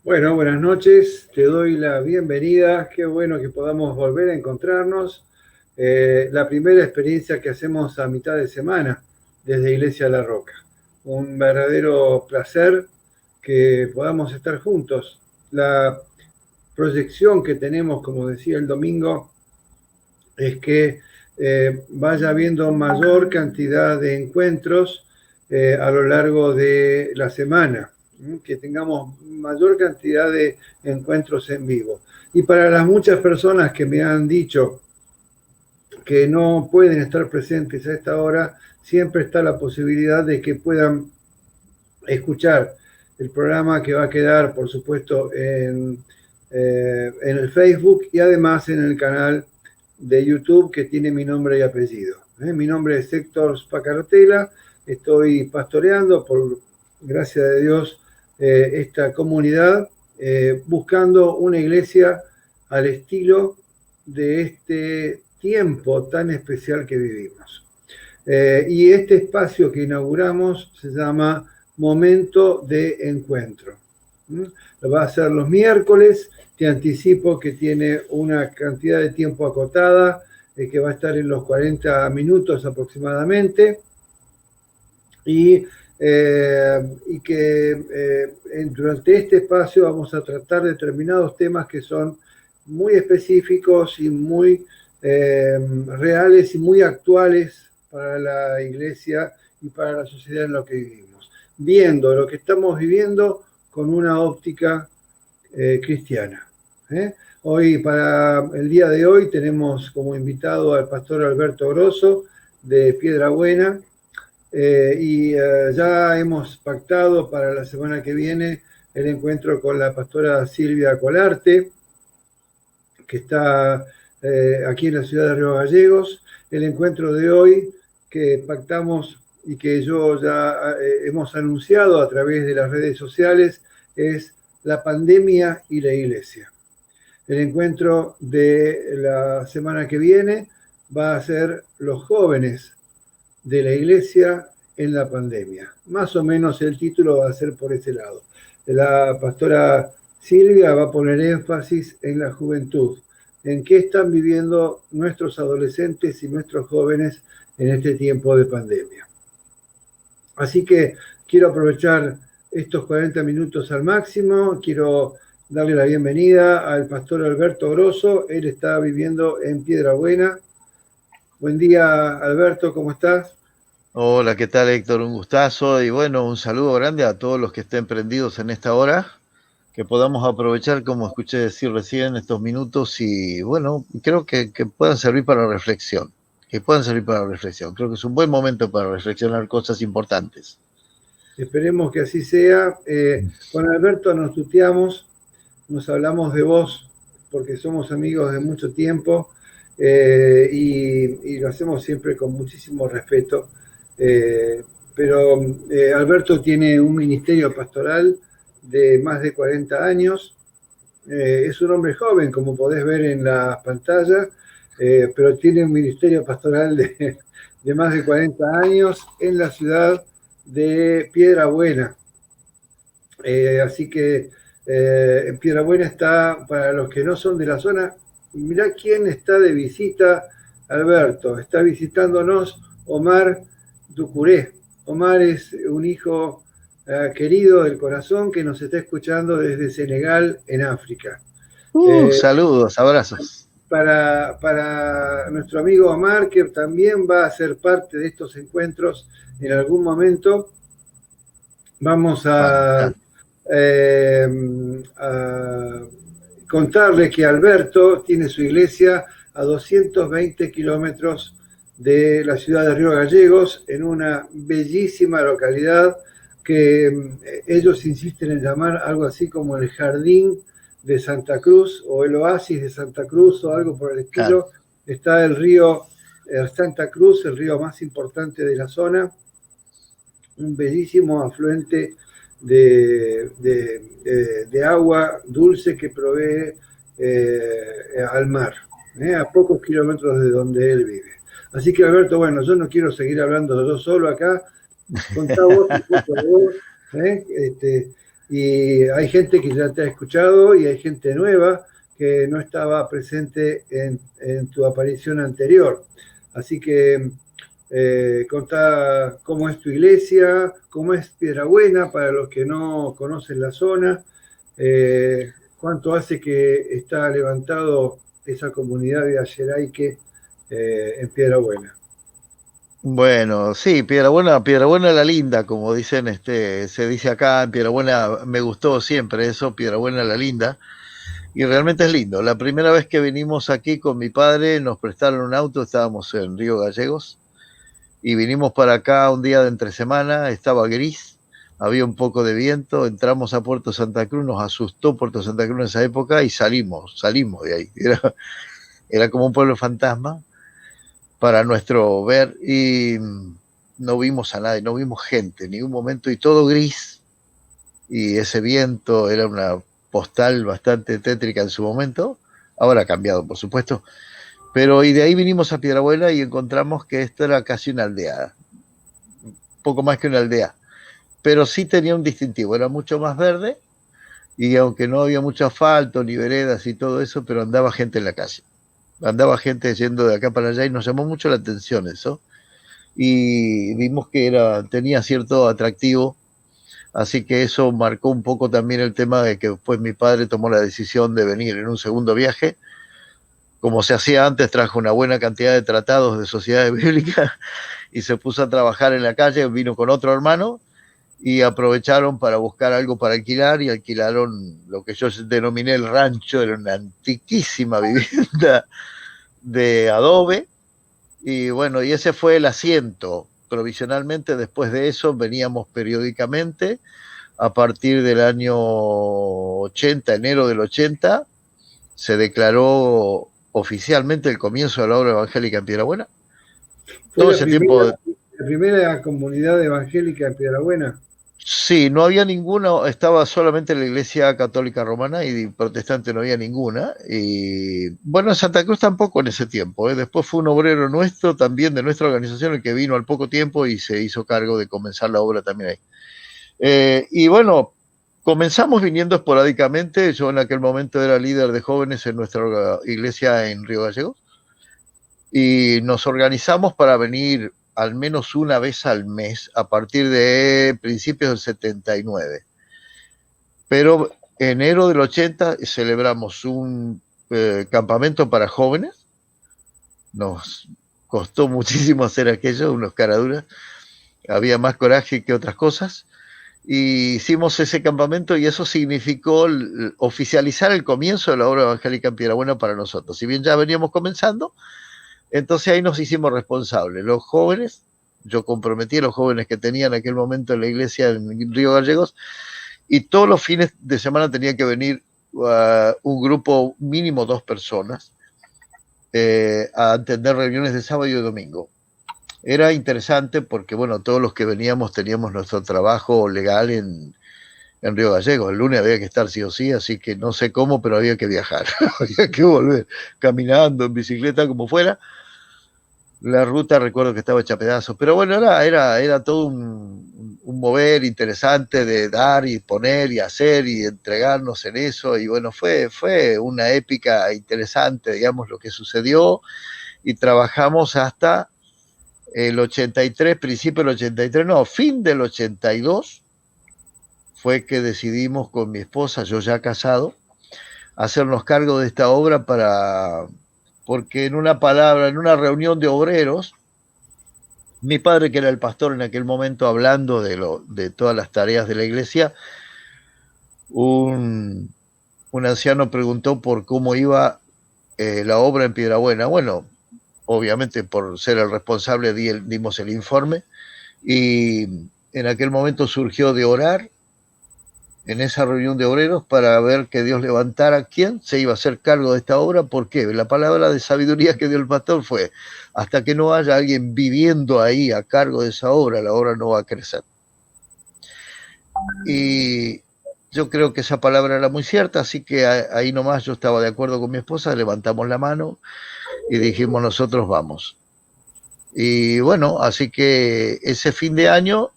Bueno, buenas noches, te doy la bienvenida, qué bueno que podamos volver a encontrarnos. La primera experiencia que hacemos a mitad de semana desde Iglesia La Roca. Un verdadero placer que podamos estar juntos. La proyección que tenemos, como decía el domingo, es que vaya habiendo mayor cantidad de encuentros a lo largo de la semana, que tengamos mayor cantidad de encuentros en vivo. Y para las muchas personas que me han dicho que no pueden estar presentes a esta hora, siempre está la posibilidad de que puedan escuchar el programa que va a quedar, por supuesto, en el Facebook y además en el canal de YouTube que tiene mi nombre y apellido. Mi nombre es Héctor Spacarotela, estoy pastoreando, por gracia de Dios, esta comunidad, buscando una iglesia al estilo de este tiempo tan especial que vivimos. Y este espacio que inauguramos se llama Momento de Encuentro. Lo va a hacer los miércoles. Te anticipo que tiene una cantidad de tiempo acotada, que va a estar en los 40 minutos aproximadamente, y que durante este espacio vamos a tratar determinados temas que son muy específicos y muy reales y muy actuales para la iglesia y para la sociedad en la que vivimos, viendo lo que estamos viviendo con una óptica cristiana. Hoy, para el día de hoy, tenemos como invitado al pastor Alberto Grosso de Piedra Buena, y ya hemos pactado para la semana que viene el encuentro con la pastora Silvia Colarte, que está aquí en la ciudad de Río Gallegos. El encuentro de hoy que pactamos y que yo ya hemos anunciado a través de las redes sociales es la pandemia y la iglesia. El encuentro de la semana que viene va a ser los jóvenes de la iglesia en la pandemia. Más o menos el título va a ser por ese lado. La pastora Silvia va a poner énfasis en la juventud, en qué están viviendo nuestros adolescentes y nuestros jóvenes en este tiempo de pandemia. Así que quiero aprovechar estos 40 minutos al máximo. Quiero darle la bienvenida al pastor Alberto Grosso. Él está viviendo en Piedra Buena. Buen día, Alberto, ¿cómo estás? Hola, ¿qué tal, Héctor? Un gustazo y bueno, un saludo grande a todos los que estén prendidos en esta hora, que podamos aprovechar, como escuché decir recién, estos minutos y bueno, creo que puedan servir para reflexión, Creo que es un buen momento para reflexionar cosas importantes. Esperemos que así sea. Con Alberto nos tuteamos, nos hablamos de vos, porque somos amigos de mucho tiempo, y lo hacemos siempre con muchísimo respeto. Pero Alberto tiene un ministerio pastoral de más de 40 años. Es un hombre joven, como podés ver en la pantalla, pero tiene un ministerio pastoral de más de 40 años en la ciudad de Piedra Buena. Así que en Piedra Buena está, para los que no son de la zona, mirá quién está de visita, Alberto. Está visitándonos Omar Ducuré. Omar es un hijo querido del corazón que nos está escuchando desde Senegal, en África. Saludos, abrazos. Para nuestro amigo Omar, que también va a ser parte de estos encuentros en algún momento, vamos Fantástico. a contarle que Alberto tiene su iglesia a 220 kilómetros de la ciudad de Río Gallegos, en una bellísima localidad que ellos insisten en llamar algo así como el Jardín de Santa Cruz o el Oasis de Santa Cruz o algo por el Claro. estilo. Está el río Santa Cruz, el río más importante de la zona, un bellísimo afluente de agua dulce que provee al mar, a pocos kilómetros de donde él vive. Así que, Alberto, bueno, yo no quiero seguir hablando yo solo acá. Contá vos un poco de vos, y hay gente que ya te ha escuchado y hay gente nueva que no estaba presente en tu aparición anterior. Así que contá cómo es tu iglesia, cómo es Piedrabuena para los que no conocen la zona, cuánto hace que está levantado esa comunidad de Ayeraique en Piedrabuena. Bueno, sí, Piedrabuena la linda, como dicen, se dice acá en Piedrabuena, me gustó siempre eso, Piedrabuena la linda, y realmente es lindo. La primera vez que vinimos aquí con mi padre, nos prestaron un auto, estábamos en Río Gallegos, y vinimos para acá un día de entre semana, estaba gris, había un poco de viento, entramos a Puerto Santa Cruz, nos asustó Puerto Santa Cruz en esa época y salimos de ahí. Era como un pueblo fantasma para nuestro ver y no vimos a nadie, no vimos gente, en ningún momento, y todo gris, y ese viento era una postal bastante tétrica en su momento, ahora ha cambiado por supuesto, pero y de ahí vinimos a Piedrabuena y encontramos que esto era casi una aldea, poco más que una aldea, pero sí tenía un distintivo, era mucho más verde, y aunque no había mucho asfalto, ni veredas y todo eso, pero andaba gente en la calle, andaba gente yendo de acá para allá y nos llamó mucho la atención eso, y vimos que tenía cierto atractivo, así que eso marcó un poco también el tema de que después mi padre tomó la decisión de venir en un segundo viaje, como se hacía antes, trajo una buena cantidad de tratados de sociedades bíblicas y se puso a trabajar en la calle, vino con otro hermano y aprovecharon para buscar algo para alquilar y alquilaron lo que yo denominé el rancho, era una antiquísima vivienda de adobe. Y bueno, y ese fue el asiento. Provisionalmente, después de eso, veníamos periódicamente. A partir del año 80, enero del 80, se declaró oficialmente el comienzo de la obra evangélica en Piedrabuena. ¿Fue Todo ese tiempo, la primera comunidad evangélica en Piedrabuena? sí, no había ninguna, estaba solamente la iglesia católica romana y protestante no había ninguna. Y bueno, en Santa Cruz tampoco en ese tiempo, ¿eh? Después fue un obrero nuestro, también de nuestra organización, el que vino al poco tiempo y se hizo cargo de comenzar la obra también ahí. Y bueno, comenzamos viniendo esporádicamente, yo en aquel momento era líder de jóvenes en nuestra iglesia en Río Gallegos, y nos organizamos para venir al menos una vez al mes a partir de principios del 79. Pero enero del 80 celebramos un campamento para jóvenes, nos costó muchísimo hacer aquello, unos caraduras, había más coraje que otras cosas, y hicimos ese campamento y eso significó oficializar el comienzo de la obra evangélica en Piedrabuena para nosotros. Si bien ya veníamos comenzando, entonces ahí nos hicimos responsables. Los jóvenes, yo comprometí a los jóvenes que tenía en aquel momento en la iglesia en Río Gallegos, y todos los fines de semana tenía que venir un grupo, mínimo 2 personas, a atender reuniones de sábado y de domingo. Era interesante porque, bueno, todos los que veníamos teníamos nuestro trabajo legal en Río Gallegos. El lunes había que estar sí o sí, así que no sé cómo, pero había que viajar, había que volver caminando, en bicicleta, como fuera. La ruta recuerdo que estaba hecha pedazos, pero bueno, era todo un mover interesante de dar y poner y hacer y entregarnos en eso, y bueno, fue una épica interesante, digamos, lo que sucedió, y trabajamos hasta el 83, principio del 83, no, fin del 82, fue que decidimos con mi esposa, yo ya casado, hacernos cargo de esta obra porque en una reunión de obreros, mi padre, que era el pastor en aquel momento, hablando de todas las tareas de la iglesia, un anciano preguntó por cómo iba la obra en Piedrabuena. Bueno, obviamente por ser el responsable dimos el informe, y en aquel momento surgió de orar en esa reunión de obreros para ver que Dios levantara quién se iba a hacer cargo de esta obra. ¿Por qué? La palabra de sabiduría que dio el pastor fue: hasta que no haya alguien viviendo ahí a cargo de esa obra, la obra no va a crecer. Y yo creo que esa palabra era muy cierta, así que ahí nomás yo estaba de acuerdo con mi esposa, levantamos la mano y dijimos: nosotros vamos. Y bueno, así que ese fin de año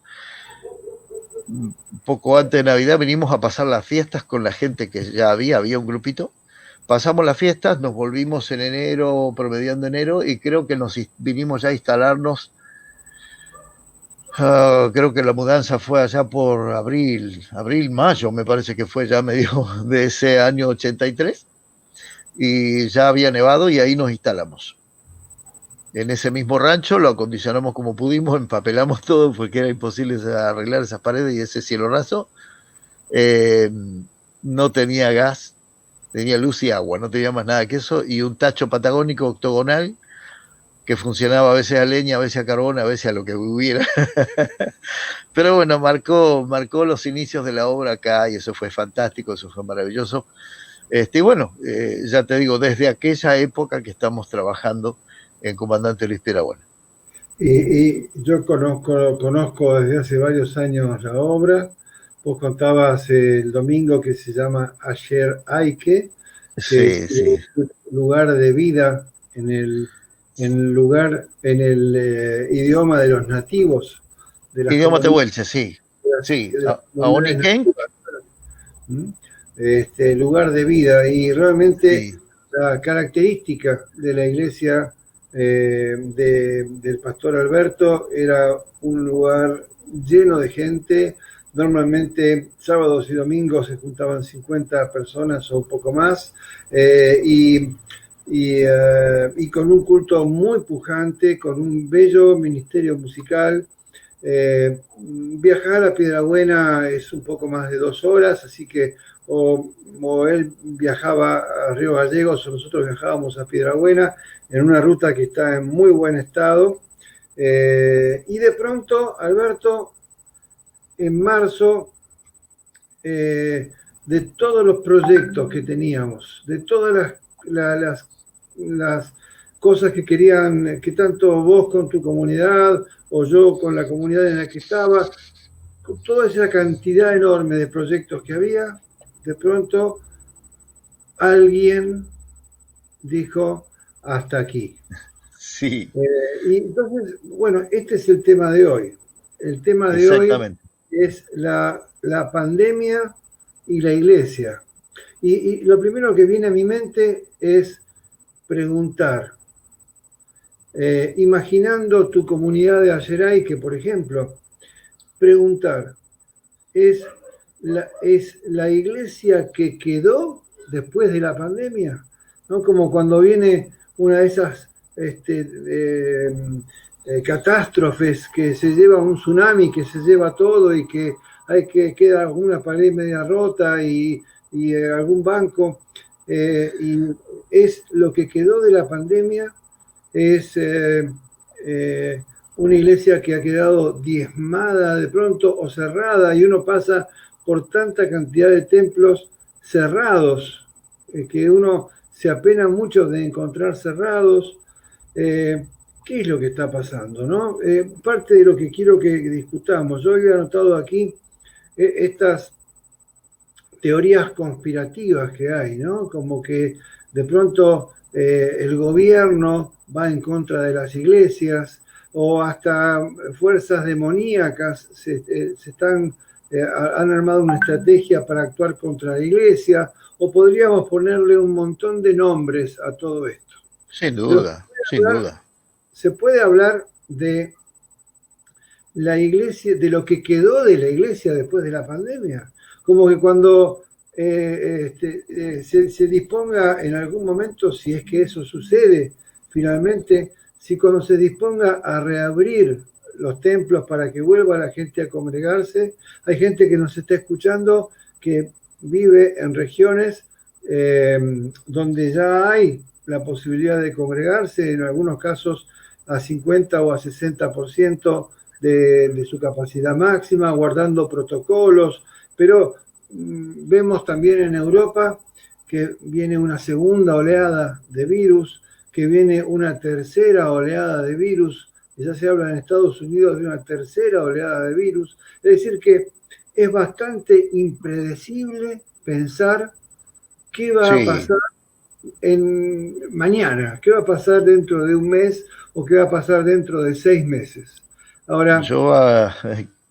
poco antes de Navidad vinimos a pasar las fiestas con la gente que ya había un grupito. Pasamos las fiestas, nos volvimos en enero, promediando enero, y creo que nos vinimos ya a instalarnos. Creo que la mudanza fue allá por mayo, me parece que fue ya medio de ese año 83, y ya había nevado y ahí nos instalamos. En ese mismo rancho lo acondicionamos como pudimos, empapelamos todo porque era imposible arreglar esas paredes y ese cielo raso. Eh, no tenía gas, tenía luz y agua, no tenía más nada que eso, y un tacho patagónico octogonal que funcionaba a veces a leña, a veces a carbón, a veces a lo que hubiera. Pero bueno, marcó los inicios de la obra acá y eso fue fantástico, eso fue maravilloso. Y bueno, ya te digo, desde aquella época que estamos trabajando en Comandante Luis Piedrabuena. Y yo conozco desde hace varios años la obra. Vos contabas el domingo que se llama Ayer Aike, que es Sí, sí. lugar de vida en el idioma de los nativos de las Idioma comunidades, tehuelche, sí. Sí, de las comunidades Aoniquén, nativas. ¿Mm? Lugar de vida, y realmente sí. la característica de la iglesia del pastor Alberto era un lugar lleno de gente. Normalmente sábados y domingos se juntaban 50 personas o un poco más, y con un culto muy pujante, con un bello ministerio musical. Viajar a Piedrabuena es un poco más de 2 horas, así que o él viajaba a Río Gallegos o nosotros viajábamos a Piedrabuena en una ruta que está en muy buen estado. Y de pronto, Alberto, en marzo, de todos los proyectos que teníamos, de todas las cosas que querían, que tanto vos con tu comunidad o yo con la comunidad en la que estaba, con toda esa cantidad enorme de proyectos que había, de pronto alguien dijo hasta aquí. Sí, Y entonces, bueno, este es el tema de hoy. El tema de hoy exactamente. es la pandemia y la iglesia. Y lo primero que viene a mi mente es preguntar, imaginando tu comunidad de Ayeray, que por ejemplo, preguntar, ¿es la iglesia que quedó después de la pandemia? ¿No? Como cuando viene una de esas catástrofes que se lleva un tsunami, que se lleva todo y que queda alguna pared media rota y algún banco. Y es lo que quedó de la pandemia, es una iglesia que ha quedado diezmada de pronto o cerrada, y uno pasa por tanta cantidad de templos cerrados, que uno se apena mucho de encontrar cerrados. ¿Qué es lo que está pasando, no? Parte de lo que quiero que discutamos, yo había anotado aquí estas teorías conspirativas que hay, ¿no? Como que de pronto el gobierno va en contra de las iglesias, o hasta fuerzas demoníacas han armado una estrategia para actuar contra la iglesia, o podríamos ponerle un montón de nombres a todo esto. Sin Pero duda, sin duda. se puede hablar de la iglesia, de lo que quedó de la iglesia después de la pandemia. Como que cuando se disponga en algún momento, si es que eso sucede finalmente, si cuando se disponga a reabrir los templos para que vuelva la gente a congregarse, hay gente que nos está escuchando que vive en regiones donde ya hay la posibilidad de congregarse, en algunos casos a 50 o a 60% de su capacidad máxima, guardando protocolos, pero vemos también en Europa que viene una segunda oleada de virus, que viene una tercera oleada de virus, y ya se habla en Estados Unidos de una tercera oleada de virus. Es decir, que es bastante impredecible pensar qué va a Sí, pasar mañana, qué va a pasar dentro de un mes o qué va a pasar dentro de 6 meses. Ahora, yo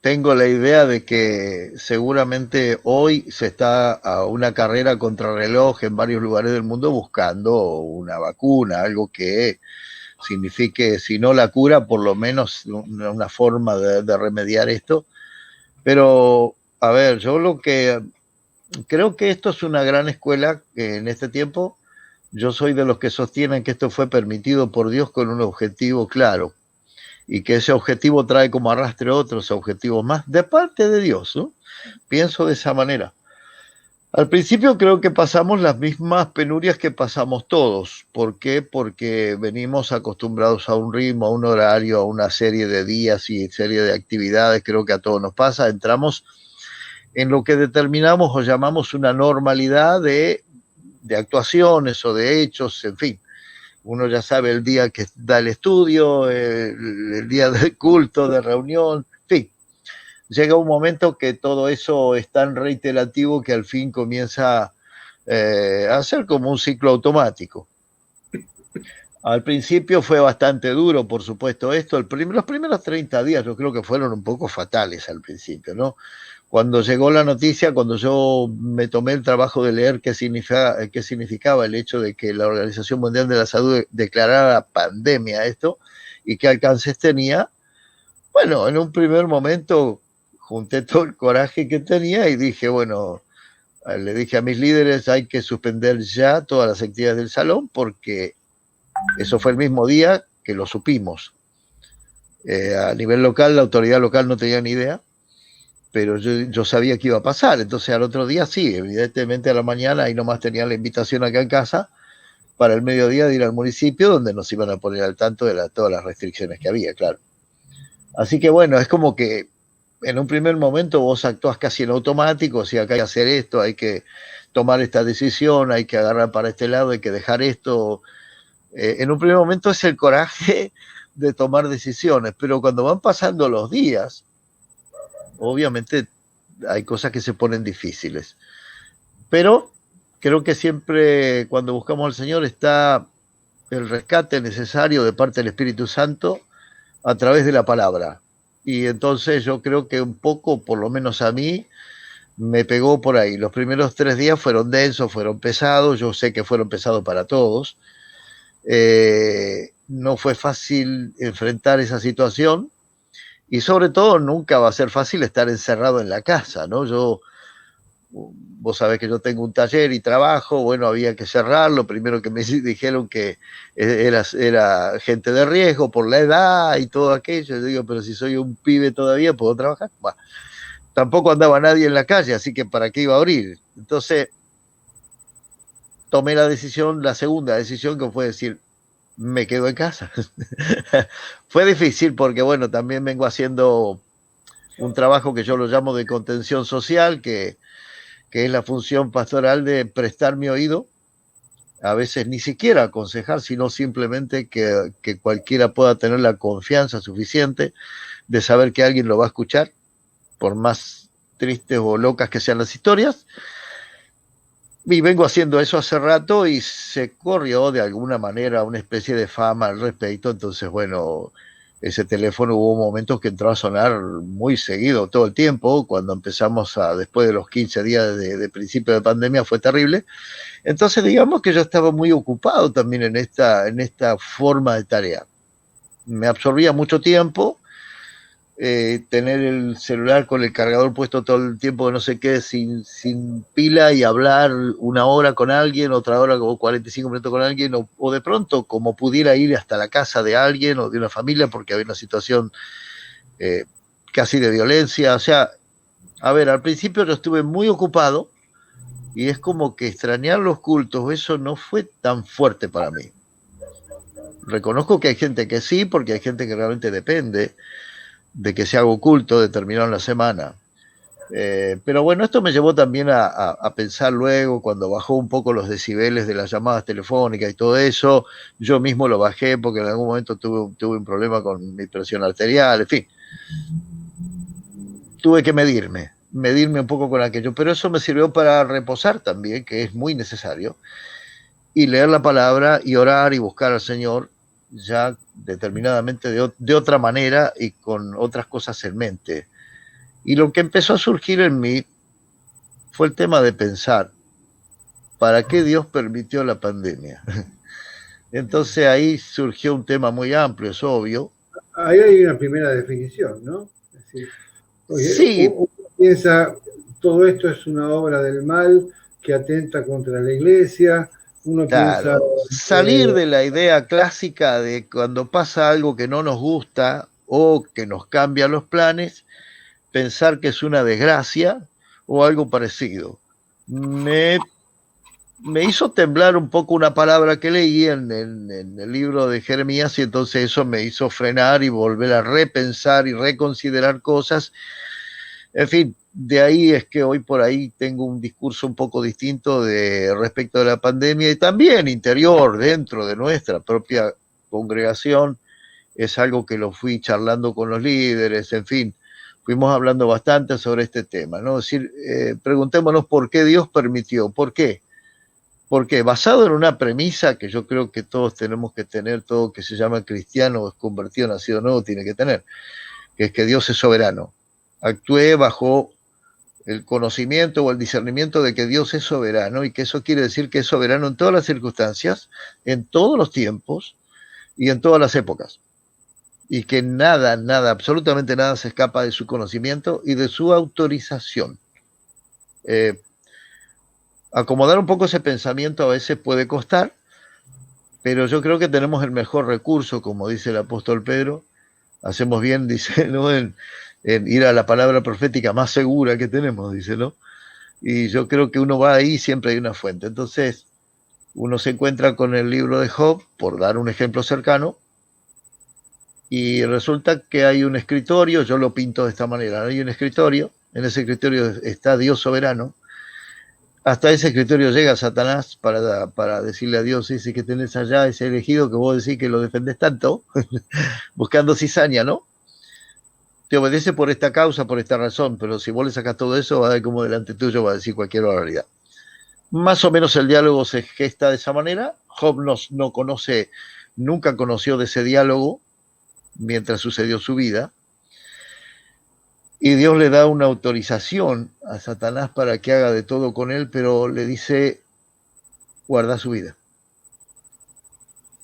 tengo la idea de que seguramente hoy se está a una carrera contrarreloj en varios lugares del mundo buscando una vacuna, algo que signifique, si no la cura, por lo menos una forma de remediar esto. Pero, a ver, yo lo que creo que esto es una gran escuela que en este tiempo yo soy de los que sostienen que esto fue permitido por Dios con un objetivo claro y que ese objetivo trae como arrastre otros objetivos más de parte de Dios, ¿no? Pienso de esa manera. Al principio creo que pasamos las mismas penurias que pasamos todos. ¿Por qué? Porque venimos acostumbrados a un ritmo, a un horario, a una serie de días y serie de actividades. Creo que a todos nos pasa. Entramos en lo que determinamos o llamamos una normalidad de actuaciones o de hechos, en fin. Uno ya sabe el día que da el estudio, el día del culto, de reunión, en fin. Llega un momento que todo eso es tan reiterativo que al fin comienza a ser como un ciclo automático. Al principio fue bastante duro, por supuesto, esto. Los primeros 30 días yo creo que fueron un poco fatales al principio, ¿no? Cuando llegó la noticia, cuando yo me tomé el trabajo de leer qué significaba el hecho de que la Organización Mundial de la Salud declarara pandemia esto y qué alcances tenía, bueno, en un primer momento junté todo el coraje que tenía y dije, bueno, le dije a mis líderes, hay que suspender ya todas las actividades del salón porque eso fue el mismo día que lo supimos. A nivel local, la autoridad local no tenía ni idea, pero yo sabía que iba a pasar. Entonces al otro día sí, evidentemente a la mañana ahí nomás tenían la invitación acá en casa para el mediodía de ir al municipio donde nos iban a poner al tanto de todas las restricciones que había, claro. Así que bueno, es como que en un primer momento vos actuás casi en automático, o sea, que hay que hacer esto, hay que tomar esta decisión, hay que agarrar para este lado, hay que dejar esto. En un primer momento es el coraje de tomar decisiones, pero cuando van pasando los días, obviamente hay cosas que se ponen difíciles. Pero creo que siempre cuando buscamos al Señor está el rescate necesario de parte del Espíritu Santo a través de la palabra. Y entonces yo creo que un poco, por lo menos a mí, me pegó por ahí. Los primeros 3 días fueron densos, fueron pesados, yo sé que fueron pesados para todos. No fue fácil enfrentar esa situación y sobre todo nunca va a ser fácil estar encerrado en la casa, ¿no? Vos sabés que yo tengo un taller y trabajo, bueno, había que cerrarlo, primero que me dijeron que era gente de riesgo por la edad y todo aquello, yo digo, pero si soy un pibe todavía, ¿puedo trabajar? Bueno, tampoco andaba nadie en la calle, así que ¿para qué iba a abrir? Entonces tomé la segunda decisión que fue decir, me quedo en casa. Fue difícil porque, bueno, también vengo haciendo un trabajo que yo lo llamo de contención social, que es la función pastoral de prestar mi oído, a veces ni siquiera aconsejar, sino simplemente que cualquiera pueda tener la confianza suficiente de saber que alguien lo va a escuchar, por más tristes o locas que sean las historias. Y vengo haciendo eso hace rato y se corrió de alguna manera una especie de fama al respecto. Entonces, bueno, ese teléfono hubo momentos que entró a sonar muy seguido todo el tiempo. Cuando empezamos después de los 15 días de principio de pandemia fue terrible. Entonces, digamos que yo estaba muy ocupado también en esta forma de tarea. Me absorbía mucho tiempo. Tener el celular con el cargador puesto todo el tiempo, no sé qué, sin pila y hablar una hora con alguien, otra hora o 45 minutos con alguien, o de pronto como pudiera ir hasta la casa de alguien o de una familia porque había una situación casi de violencia. O sea, a ver, al principio yo estuve muy ocupado y es como que extrañar los cultos, eso no fue tan fuerte para mí. Reconozco que hay gente que sí, porque hay gente que realmente depende de que se haga oculto determinado en la semana. Pero bueno, esto me llevó también a pensar luego, cuando bajó un poco los decibeles de las llamadas telefónicas y todo eso, yo mismo lo bajé porque en algún momento tuve un problema con mi presión arterial, en fin. Tuve que medirme un poco con aquello, pero eso me sirvió para reposar también, que es muy necesario, y leer la palabra y orar y buscar al Señor ya determinadamente de otra manera y con otras cosas en mente. Y lo que empezó a surgir en mí fue el tema de pensar, ¿para qué Dios permitió la pandemia? Entonces ahí surgió un tema muy amplio, es obvio. Ahí hay una primera definición, ¿no? Es decir, oye, Sí, uno piensa, todo esto es una obra del mal que atenta contra la iglesia, uno piensa, claro, salir eh, de la idea clásica de cuando pasa algo que no nos gusta o que nos cambia los planes, pensar que es una desgracia o algo parecido. Me, me hizo temblar un poco una palabra que leí en el libro de Jeremías, y entonces eso me hizo frenar y volver a repensar y reconsiderar cosas. En fin, de ahí es que hoy por ahí tengo un discurso un poco distinto de respecto de la pandemia, y también interior, dentro de nuestra propia congregación, es algo que lo fui charlando con los líderes, en fin, fuimos hablando bastante sobre este tema, ¿no? Es decir, preguntémonos por qué Dios permitió, ¿por qué? Porque basado en una premisa que yo creo que todos tenemos que tener, todo que se llama cristiano, es convertido, nacido nuevo, tiene que tener, que es que Dios es soberano. Actué bajo el conocimiento o el discernimiento de que Dios es soberano, y que eso quiere decir que es soberano en todas las circunstancias, en todos los tiempos y en todas las épocas. Y que nada, nada, absolutamente nada se escapa de su conocimiento y de su autorización. Eh, Acomodar un poco ese pensamiento a veces puede costar, pero yo creo que tenemos el mejor recurso, como dice el apóstol Pedro. Hacemos bien, dice, ¿no? En ir a la palabra profética más segura que tenemos, dice, ¿no? Y yo creo que uno va ahí, siempre hay una fuente. Entonces, uno se encuentra con el libro de Job, por dar un ejemplo cercano, y resulta que hay un escritorio, yo lo pinto de esta manera, hay un escritorio, en ese escritorio está Dios soberano. Hasta ese escritorio llega Satanás para decirle a Dios: ese que tenés allá, ese elegido que vos decís que lo defendés tanto, buscando cizaña, ¿no? Te obedece por esta causa, por esta razón, pero si vos le sacás todo eso, va a ver como delante tuyo va a decir cualquier barbaridad. Más o menos el diálogo se gesta de esa manera. Job no conoce, nunca conoció de ese diálogo mientras sucedió su vida, y Dios le da una autorización a Satanás para que haga de todo con él, pero le dice: guarda su vida.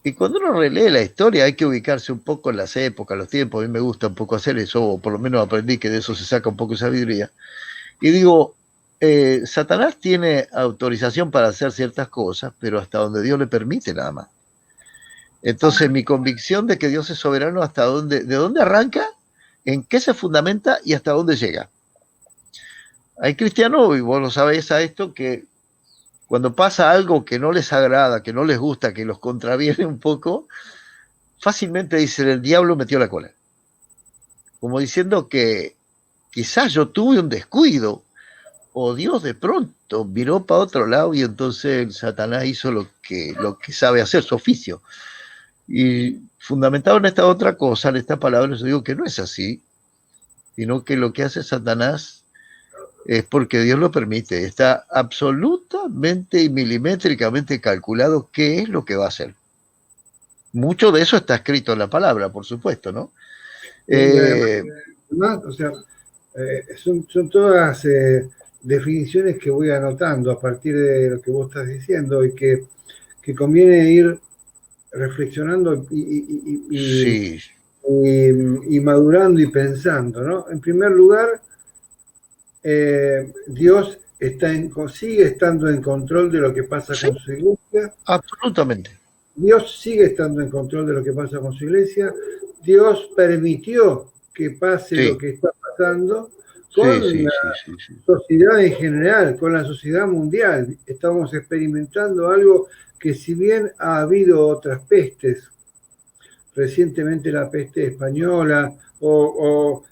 Y cuando uno relee la historia hay que ubicarse un poco en las épocas, los tiempos. A mí me gusta un poco hacer eso, o por lo menos aprendí que de eso se saca un poco de sabiduría. Y digo, Satanás tiene autorización para hacer ciertas cosas, pero hasta donde Dios le permite, nada más. Entonces mi convicción de que Dios es soberano, hasta dónde, de dónde arranca, en qué se fundamenta y hasta dónde llega. Hay cristianos, y vos lo sabés a esto, que cuando pasa algo que no les agrada, que no les gusta, que los contraviene un poco, fácilmente dicen: el diablo metió la cola. Como diciendo que quizás yo tuve un descuido, o Dios de pronto miró para otro lado y entonces el Satanás hizo lo que sabe hacer, su oficio. Y fundamentado en esta otra cosa, en esta palabra, yo digo que no es así, sino que lo que hace Satanás es porque Dios lo permite. Está absolutamente y milimétricamente calculado qué es lo que va a hacer. Mucho de eso está escrito en la palabra, por supuesto, ¿no? y además, o sea, son todas definiciones que voy anotando a partir de lo que vos estás diciendo y que conviene ir reflexionando Sí, y madurando y pensando, ¿no? En primer lugar, Dios sigue estando en control de lo que pasa sí, con su iglesia. absolutamente. Dios sigue estando en control de lo que pasa con su iglesia. Dios permitió que pase lo Sí, que está pasando sí, con sí, la sí, sí, sí. sociedad en general, con la sociedad mundial. Estamos experimentando algo que, si bien ha habido otras pestes, recientemente la peste española o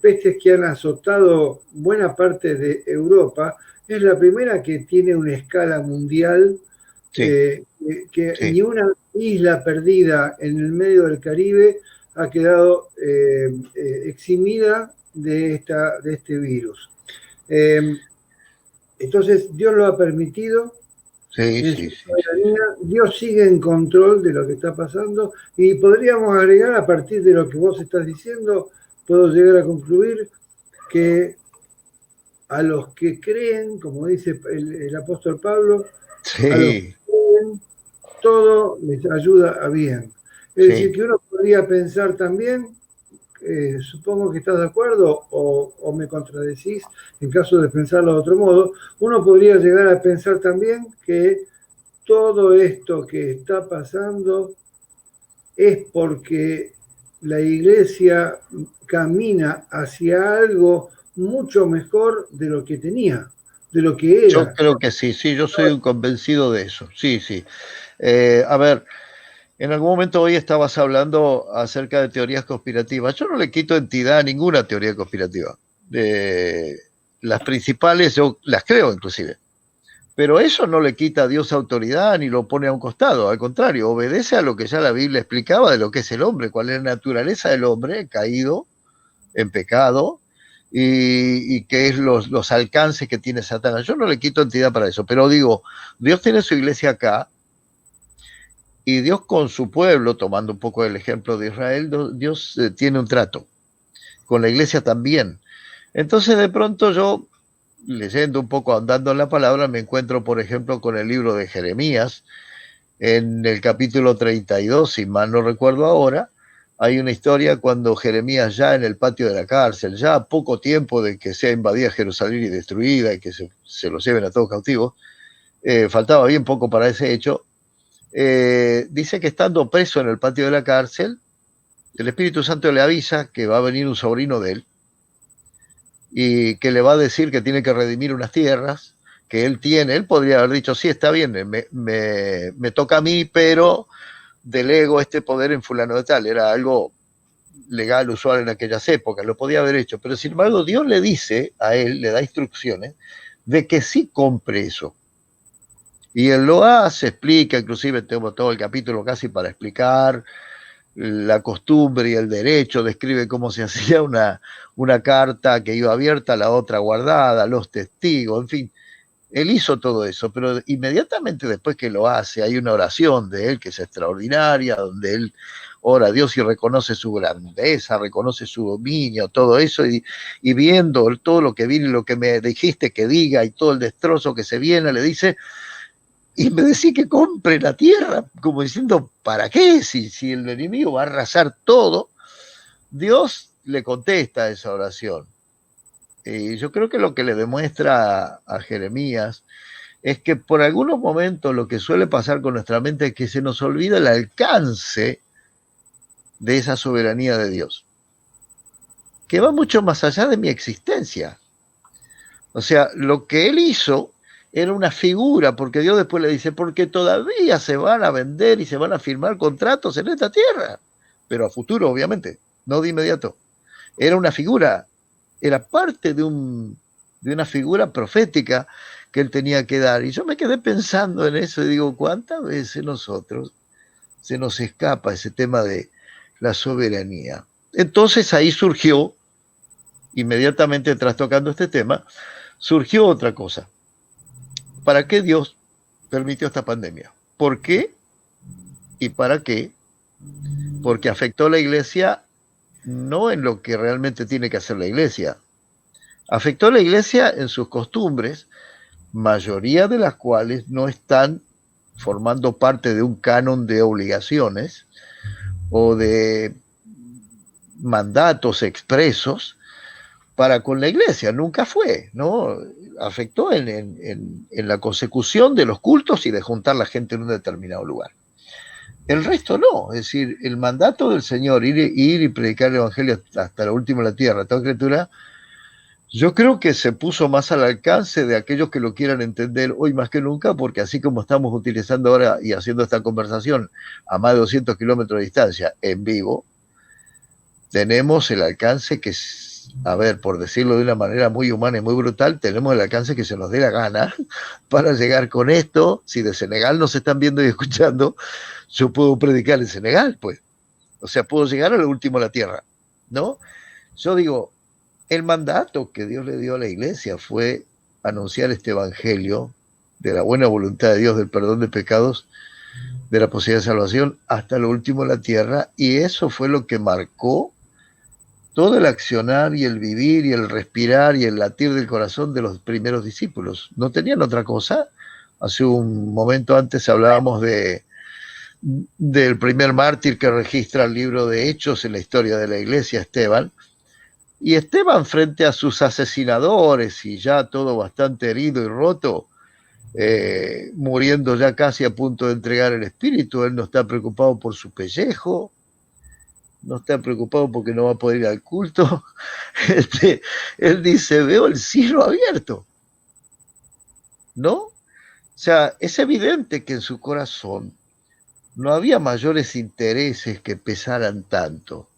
pestes que han azotado buena parte de Europa, es la primera que tiene una escala mundial, Sí, que sí. ni una isla perdida en el medio del Caribe ha quedado eximida de este virus. Entonces, Dios lo ha permitido Sí, en sí, su sí, sí. soberanía. Dios sigue en control de lo que está pasando, y podríamos agregar, a partir de lo que vos estás diciendo, puedo llegar a concluir que a los que creen, como dice el apóstol Pablo, a los que Sí, creen, todo les ayuda a bien. Es decir, sí. que uno podría pensar también, supongo que estás de acuerdo o me contradecís en caso de pensarlo de otro modo, uno podría llegar a pensar también que todo esto que está pasando es porque la iglesia camina hacia algo mucho mejor de lo que tenía, de lo que Yo era. creo que sí, sí, yo soy un convencido de eso. Sí, sí. A ver, en algún momento hoy estabas hablando acerca de teorías conspirativas. Yo no le quito entidad a ninguna teoría conspirativa. Las principales yo las creo inclusive. Pero eso no le quita a Dios autoridad ni lo pone a un costado. Al contrario, obedece a lo que ya la Biblia explicaba de lo que es el hombre, cuál es la naturaleza del hombre caído en pecado y qué es los alcances que tiene Satanás. Yo no le quito entidad para eso, pero digo, Dios tiene su iglesia acá y Dios con su pueblo, tomando un poco el ejemplo de Israel, Dios tiene un trato, con la iglesia también. Entonces de pronto yo, leyendo un poco, andando en la palabra, me encuentro, por ejemplo, con el libro de Jeremías, en el capítulo 32, si mal no recuerdo ahora, hay una historia cuando Jeremías ya en el patio de la cárcel, ya a poco tiempo de que sea invadida Jerusalén y destruida y que se los lleven a todos cautivos, faltaba bien poco para ese hecho, dice que estando preso en el patio de la cárcel, el Espíritu Santo le avisa que va a venir un sobrino de él y que le va a decir que tiene que redimir unas tierras que él tiene. Él podría haber dicho, sí, está bien, me toca a mí, pero delego este poder en fulano de tal. Era algo legal, usual en aquellas épocas, lo podía haber hecho. Pero sin embargo, Dios le dice a él, le da instrucciones de que sí compre eso. Y él lo hace, explica, inclusive tengo todo el capítulo casi para explicar la costumbre y el derecho, describe cómo se hacía una carta que iba abierta, la otra guardada, los testigos, en fin. Él hizo todo eso, pero inmediatamente después que lo hace, hay una oración de él que es extraordinaria, donde él ora a Dios y reconoce su grandeza, reconoce su dominio, todo eso, y viendo todo lo que viene y lo que me dijiste que diga y todo el destrozo que se viene, le dice, y me decís que compre la tierra, como diciendo, ¿para qué? Si el enemigo va a arrasar todo, Dios le contesta esa oración. Y yo creo que lo que le demuestra a Jeremías es que por algunos momentos lo que suele pasar con nuestra mente es que se nos olvida el alcance de esa soberanía de Dios, que va mucho más allá de mi existencia. O sea, lo que él hizo era una figura, porque Dios después le dice, porque todavía se van a vender y se van a firmar contratos en esta tierra, pero a futuro, obviamente, no de inmediato. Era una figura, era parte de una figura profética que él tenía que dar. Y yo me quedé pensando en eso y digo, ¿cuántas veces nosotros se nos escapa ese tema de la soberanía? Entonces ahí surgió, inmediatamente trastocando este tema, surgió otra cosa. ¿Para qué Dios permitió esta pandemia? ¿Por qué y para qué? Porque afectó a la iglesia no en lo que realmente tiene que hacer la iglesia. Afectó a la iglesia en sus costumbres, mayoría de las cuales no están formando parte de un canon de obligaciones o de mandatos expresos para con la iglesia, nunca fue, ¿no? Afectó en la consecución de los cultos y de juntar la gente en un determinado lugar. El resto no, es decir, el mandato del Señor, ir y predicar el Evangelio hasta lo último de la tierra, toda criatura, yo creo que se puso más al alcance de aquellos que lo quieran entender hoy más que nunca, porque así como estamos utilizando ahora y haciendo esta conversación a más de 200 kilómetros de distancia en vivo, tenemos el alcance que, a ver, por decirlo de una manera muy humana y muy brutal, tenemos el alcance que se nos dé la gana para llegar con esto. Si de Senegal nos están viendo y escuchando, yo puedo predicar en Senegal, pues. O sea, puedo llegar a lo último de la tierra, ¿no? Yo digo, el mandato que Dios le dio a la iglesia fue anunciar este evangelio de la buena voluntad de Dios, del perdón de pecados, de la posibilidad de salvación hasta lo último de la tierra, y eso fue lo que marcó todo el accionar y el vivir y el respirar y el latir del corazón de los primeros discípulos. No tenían otra cosa. Hace un momento antes hablábamos del primer mártir que registra el libro de Hechos en la historia de la iglesia, Esteban. Y Esteban, frente a sus asesinadores y ya todo bastante herido y roto, muriendo ya casi a punto de entregar el espíritu, él no está preocupado por su pellejo, no está preocupado porque no va a poder ir al culto. Él dice, veo el cielo abierto, ¿no? O sea, es evidente que en su corazón no había mayores intereses que pesaran tanto.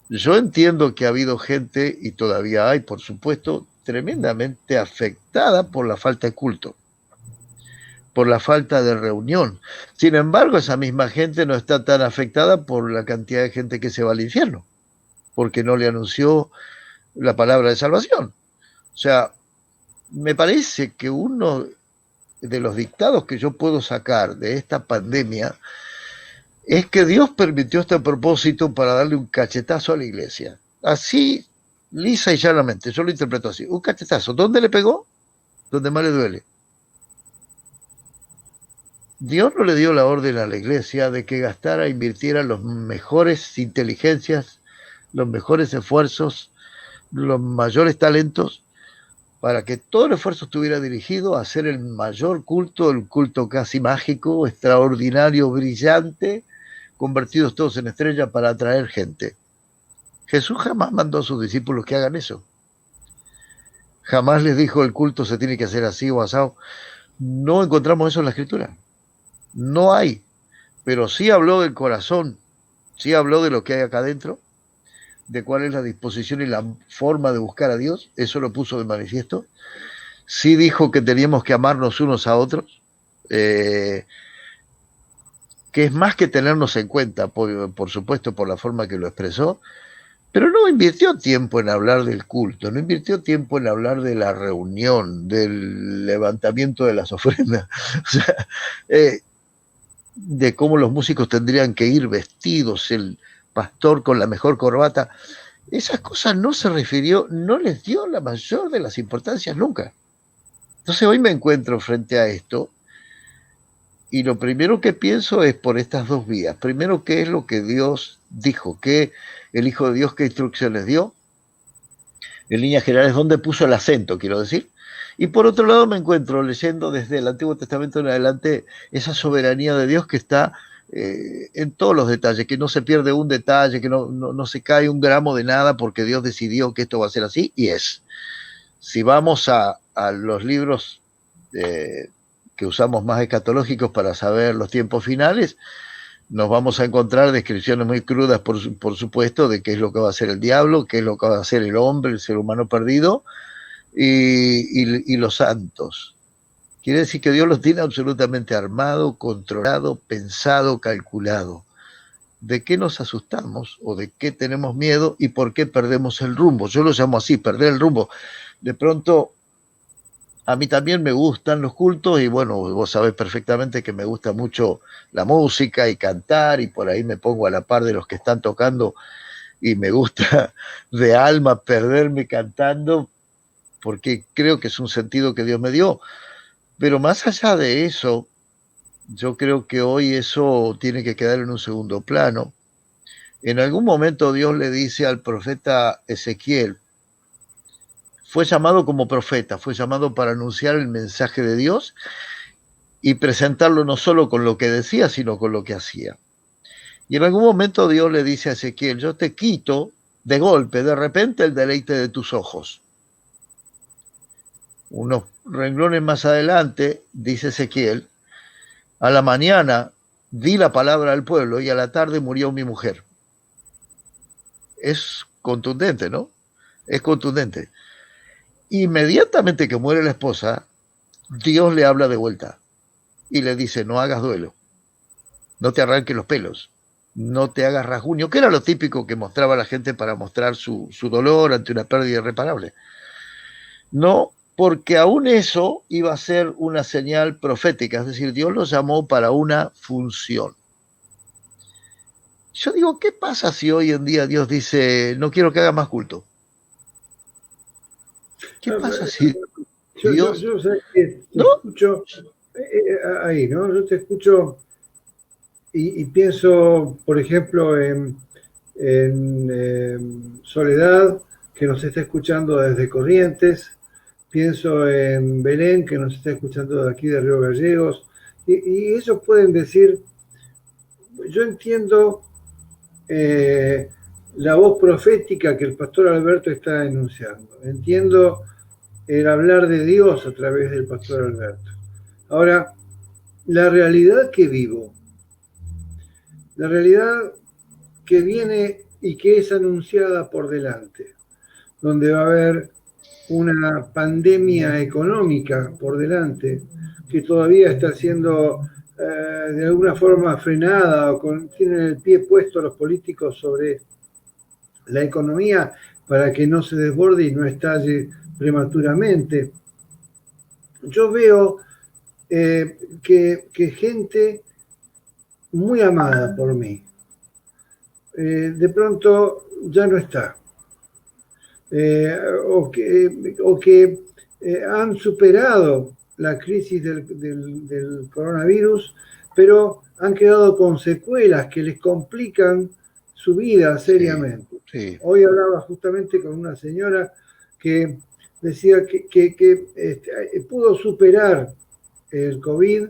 Yo entiendo que ha habido gente, y todavía hay, por supuesto, tremendamente afectada por la falta de culto, por la falta de reunión. Sin embargo, esa misma gente no está tan afectada por la cantidad de gente que se va al infierno, porque no le anunció la palabra de salvación. O sea, me parece que uno de los dictados que yo puedo sacar de esta pandemia es que Dios permitió este propósito para darle un cachetazo a la iglesia. Así, lisa y llanamente, yo lo interpreto así. Un cachetazo. ¿Dónde le pegó? Donde más le duele. Dios no le dio la orden a la iglesia de que gastara, invirtiera los mejores inteligencias, los mejores esfuerzos, los mayores talentos, para que todo el esfuerzo estuviera dirigido a hacer el mayor culto, el culto casi mágico, extraordinario, brillante, convertidos todos en estrellas para atraer gente. Jesús jamás mandó a sus discípulos que hagan eso. Jamás les dijo el culto se tiene que hacer así o asado. No encontramos eso en la Escritura. No hay. Pero sí habló del corazón, sí habló de lo que hay acá adentro, de cuál es la disposición y la forma de buscar a Dios. Eso lo puso de manifiesto. Sí dijo que teníamos que amarnos unos a otros, que es más que tenernos en cuenta, por supuesto, por la forma que lo expresó, pero no invirtió tiempo en hablar del culto, no invirtió tiempo en hablar de la reunión, del levantamiento de las ofrendas, o sea, de cómo los músicos tendrían que ir vestidos, el pastor con la mejor corbata. Esas cosas no se refirió, no les dio la mayor de las importancias nunca. Entonces hoy me encuentro frente a esto y lo primero que pienso es por estas dos vías. Primero, ¿qué es lo que Dios dijo? ¿Qué el Hijo de Dios, qué instrucciones dio? En líneas generales, ¿dónde puso el acento, quiero decir? Y por otro lado me encuentro leyendo desde el Antiguo Testamento en adelante esa soberanía de Dios que está en todos los detalles, que no se pierde un detalle, que no se cae un gramo de nada porque Dios decidió que esto va a ser así, y es. Si vamos a los libros que usamos más escatológicos para saber los tiempos finales, nos vamos a encontrar descripciones muy crudas, por supuesto, de qué es lo que va a hacer el diablo, qué es lo que va a hacer el hombre, el ser humano perdido, y los santos. Quiere decir que Dios los tiene absolutamente armado, controlado, pensado, calculado. ¿De qué nos asustamos o de qué tenemos miedo y por qué perdemos el rumbo? Yo lo llamo así, perder el rumbo. De pronto, a mí también me gustan los cultos y bueno, vos sabés perfectamente que me gusta mucho la música y cantar y por ahí me pongo a la par de los que están tocando y me gusta de alma perderme cantando porque creo que es un sentido que Dios me dio. Pero más allá de eso, yo creo que hoy eso tiene que quedar en un segundo plano. En algún momento Dios le dice al profeta Ezequiel, fue llamado como profeta, fue llamado para anunciar el mensaje de Dios y presentarlo no solo con lo que decía, sino con lo que hacía. Y en algún momento Dios le dice a Ezequiel, yo te quito de golpe, de repente, el deleite de tus ojos. Unos renglones más adelante, dice Ezequiel, a la mañana di la palabra al pueblo y a la tarde murió mi mujer. Es contundente, ¿no? Es contundente. Inmediatamente que muere la esposa, Dios le habla de vuelta y le dice, no hagas duelo, no te arranques los pelos, no te hagas rasguño, que era lo típico que mostraba la gente para mostrar su dolor ante una pérdida irreparable. No, porque aún eso iba a ser una señal profética, es decir, Dios lo llamó para una función. yo digo, ¿qué pasa si hoy en día Dios dice, no quiero que haga más culto? ¿Qué pasa si Dios, Yo sé que te no? escucho ahí, ¿no? Yo te escucho y pienso, por ejemplo, en Soledad, que nos está escuchando desde Corrientes, pienso en Belén, que nos está escuchando de aquí de Río Gallegos, y ellos pueden decir, yo entiendo eh, la voz profética que el pastor Alberto está enunciando, entiendo el hablar de Dios a través del pastor Alberto. Ahora, la realidad que vivo, la realidad que viene y que es anunciada por delante, donde va a haber una pandemia económica por delante, que todavía está siendo de alguna forma frenada o tienen el pie puesto los políticos sobre la economía para que no se desborde y no estalle prematuramente. Yo veo que gente muy amada por mí, de pronto ya no está. Eh, o que han superado la crisis del coronavirus, pero han quedado con secuelas que les complican su vida Sí, seriamente. sí, Hoy hablaba justamente con una señora que decía que pudo superar el COVID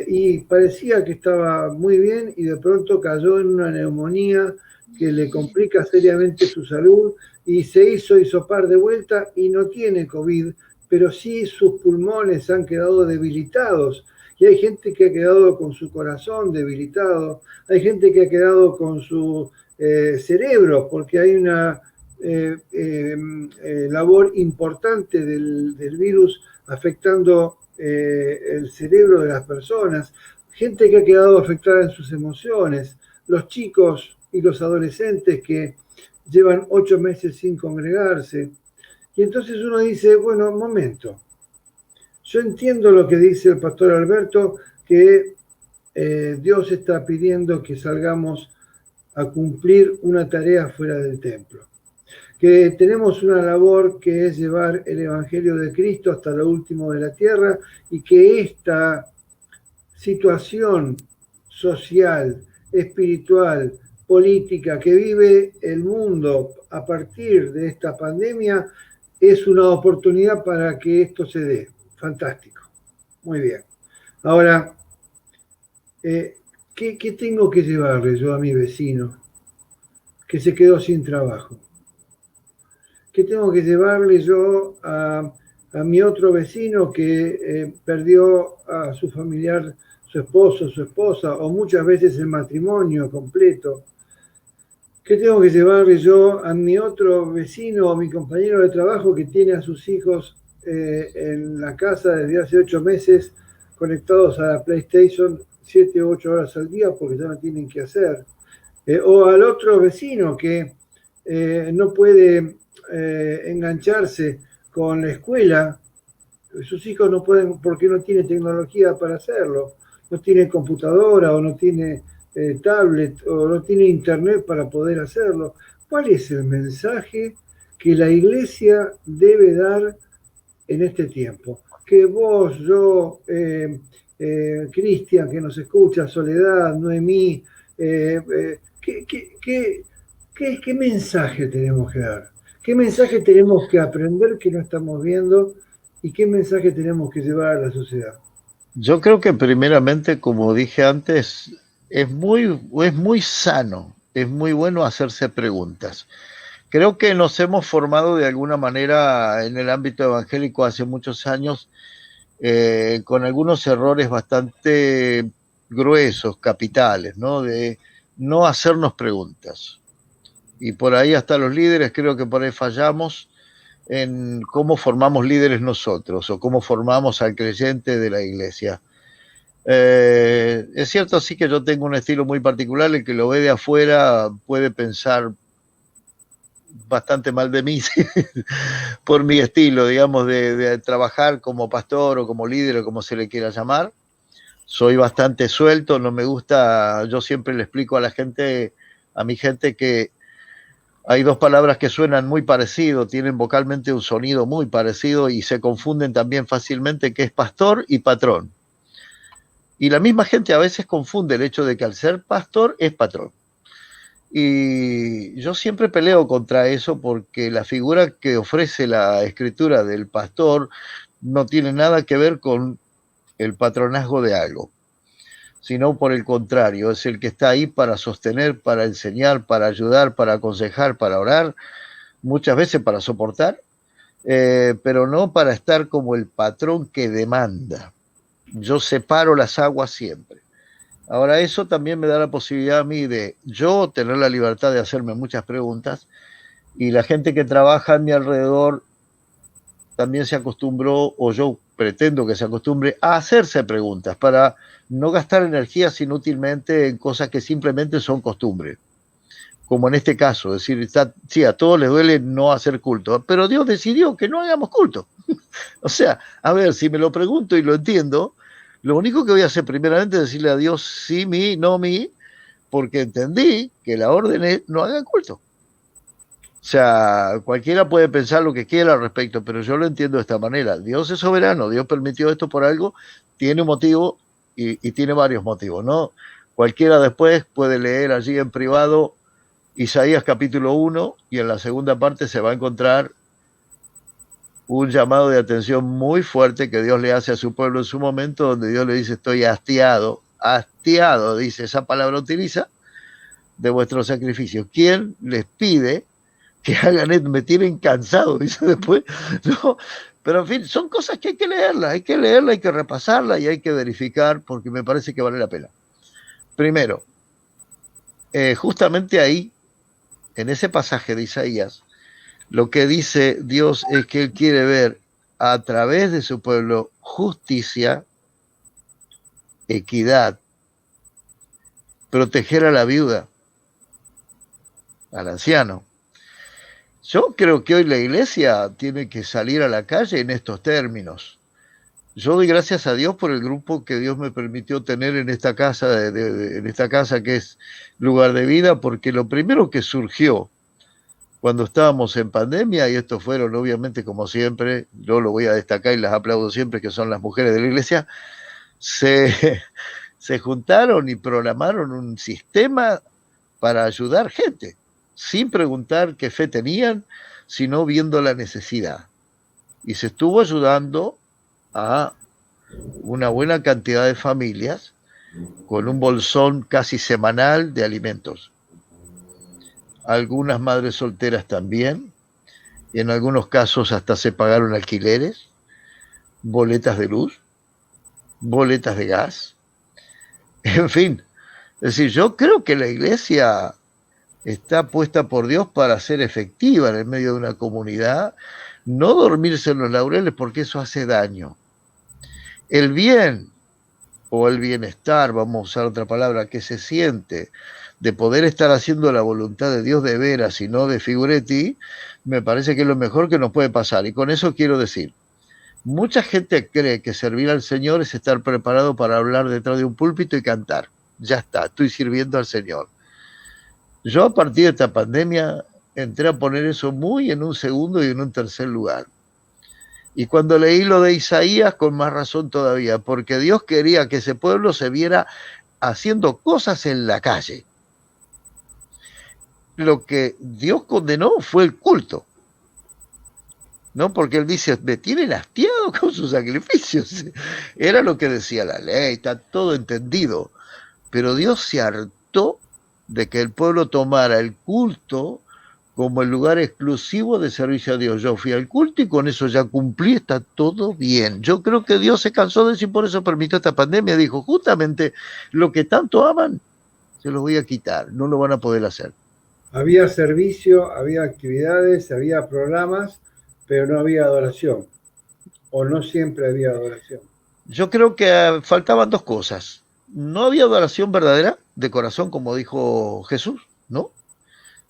y parecía que estaba muy bien y de pronto cayó en una neumonía que le complica seriamente su salud y se hizo hisopar de vuelta y no tiene COVID, pero sí sus pulmones han quedado debilitados. Y hay gente que ha quedado con su corazón debilitado, hay gente que ha quedado con su cerebro, porque hay una labor importante del virus afectando el cerebro de las personas, gente que ha quedado afectada en sus emociones, los chicos y los adolescentes que llevan 8 meses sin congregarse. Y entonces uno dice, bueno, un momento, yo entiendo lo que dice el pastor Alberto, que Dios está pidiendo que salgamos a cumplir una tarea fuera del templo, que tenemos una labor que es llevar el Evangelio de Cristo hasta lo último de la tierra y que esta situación social, espiritual, política que vive el mundo a partir de esta pandemia es una oportunidad para que esto se dé. Fantástico. Muy bien. Ahora, ¿qué tengo que llevarle yo a mi vecino que se quedó sin trabajo? ¿Qué tengo que llevarle yo a mi otro vecino que perdió a su familiar, su esposo, su esposa, o muchas veces el matrimonio completo? ¿Qué tengo que llevarle yo a mi otro vecino o mi compañero de trabajo que tiene a sus hijos en la casa desde hace 8 meses conectados a la PlayStation 7 u 8 horas al día porque ya no tienen que hacer? O al otro vecino que no puede engancharse con la escuela, sus hijos no pueden porque no tiene tecnología para hacerlo, no tiene computadora o no tiene tablet o no tiene internet para poder hacerlo. ¿Cuál es el mensaje que la iglesia debe dar en este tiempo? Que vos, yo, Cristian, que nos escucha, Soledad, Noemí, ¿qué mensaje tenemos que dar? ¿Qué mensaje tenemos que aprender que no estamos viendo? ¿Y qué mensaje tenemos que llevar a la sociedad? yo creo que primeramente, como dije antes, es muy sano, es muy bueno hacerse preguntas. Creo que nos hemos formado de alguna manera en el ámbito evangélico hace muchos años con algunos errores bastante gruesos, capitales, ¿no? De no hacernos preguntas. Y por ahí hasta los líderes creo que por ahí fallamos en cómo formamos líderes nosotros o cómo formamos al creyente de la iglesia. Es cierto, sí que yo tengo un estilo muy particular, el que lo ve de afuera puede pensar bastante mal de mí por mi estilo, digamos, de trabajar como pastor o como líder o como se le quiera llamar. soy bastante suelto, no me gusta, yo siempre le explico a la gente, a mi gente, que hay dos palabras que suenan muy parecido, tienen vocalmente un sonido muy parecido y se confunden también fácilmente, que es pastor y patrón. Y la misma gente a veces confunde el hecho de que al ser pastor es patrón. Y yo siempre peleo contra eso porque la figura que ofrece la escritura del pastor no tiene nada que ver con el patronazgo de algo, sino por el contrario, es el que está ahí para sostener, para enseñar, para ayudar, para aconsejar, para orar, muchas veces para soportar, pero no para estar como el patrón que demanda. Yo separo las aguas siempre. Ahora, eso también me da la posibilidad a mí de yo tener la libertad de hacerme muchas preguntas, y la gente que trabaja a mi alrededor también se acostumbró, o yo pretendo que se acostumbre, a hacerse preguntas para no gastar energías inútilmente en cosas que simplemente son costumbre. Como en este caso, es decir, sí, a todos les duele no hacer culto, pero Dios decidió que no hagamos culto. O sea, a ver, si me lo pregunto y lo entiendo, lo único que voy a hacer primeramente es decirle a Dios sí, mi, no mi, porque entendí que la orden es no hagan culto. O sea, cualquiera puede pensar lo que quiera al respecto, pero yo lo entiendo de esta manera. Dios es soberano, Dios permitió esto por algo, tiene un motivo y tiene varios motivos, ¿no? Cualquiera después puede leer allí en privado Isaías capítulo 1 y en la segunda parte se va a encontrar un llamado de atención muy fuerte que Dios le hace a su pueblo en su momento, donde Dios le dice: estoy hastiado, hastiado, dice, esa palabra utiliza, de vuestros sacrificios. ¿Quién les pide que hagan esto? Me tienen cansado, dice después, ¿no? Pero en fin, son cosas que hay que leerlas, hay que repasarlas y hay que verificar, porque me parece que vale la pena. Primero, justamente ahí, en ese pasaje de Isaías, lo que dice Dios es que Él quiere ver a través de su pueblo justicia, equidad, proteger a la viuda, al anciano. Yo creo que hoy la iglesia tiene que salir a la calle en estos términos. Yo doy gracias a Dios por el grupo que Dios me permitió tener en esta casa, en esta casa que es lugar de vida, porque lo primero que surgió cuando estábamos en pandemia, y estos fueron obviamente como siempre, yo lo voy a destacar y las aplaudo siempre, que son las mujeres de la iglesia, se juntaron y programaron un sistema para ayudar gente, sin preguntar qué fe tenían, sino viendo la necesidad. Y se estuvo ayudando a una buena cantidad de familias con un bolsón casi semanal de alimentos. Algunas madres solteras también, y en algunos casos hasta se pagaron alquileres, boletas de luz, boletas de gas, en fin. Es decir, yo creo que la iglesia está puesta por Dios para ser efectiva en el medio de una comunidad, no dormirse en los laureles, porque eso hace daño. El bien o el bienestar, vamos a usar otra palabra, que se siente de poder estar haciendo la voluntad de Dios de veras y no de figuretti, me parece que es lo mejor que nos puede pasar. Y con eso quiero decir, mucha gente cree que servir al Señor es estar preparado para hablar detrás de un púlpito y cantar. Ya está, estoy sirviendo al Señor. Yo a partir de esta pandemia entré a poner eso muy en un segundo y en un tercer lugar. Y cuando leí lo de Isaías, con más razón todavía, porque Dios quería que ese pueblo se viera haciendo cosas en la calle. Lo que Dios condenó fue el culto, ¿no? Porque Él dice, me tienen hastiado con sus sacrificios. Era lo que decía la ley, está todo entendido. Pero Dios se hartó de que el pueblo tomara el culto como el lugar exclusivo de servicio a Dios. Yo fui al culto y con eso ya cumplí, está todo bien. Yo creo que Dios se cansó de eso y por eso permitió esta pandemia. Dijo, justamente lo que tanto aman, se los voy a quitar, no lo van a poder hacer. Había servicio, había actividades, había programas, pero no había adoración. O no siempre había adoración. Yo creo que faltaban dos cosas. No había adoración verdadera, de corazón, como dijo Jesús, ¿no?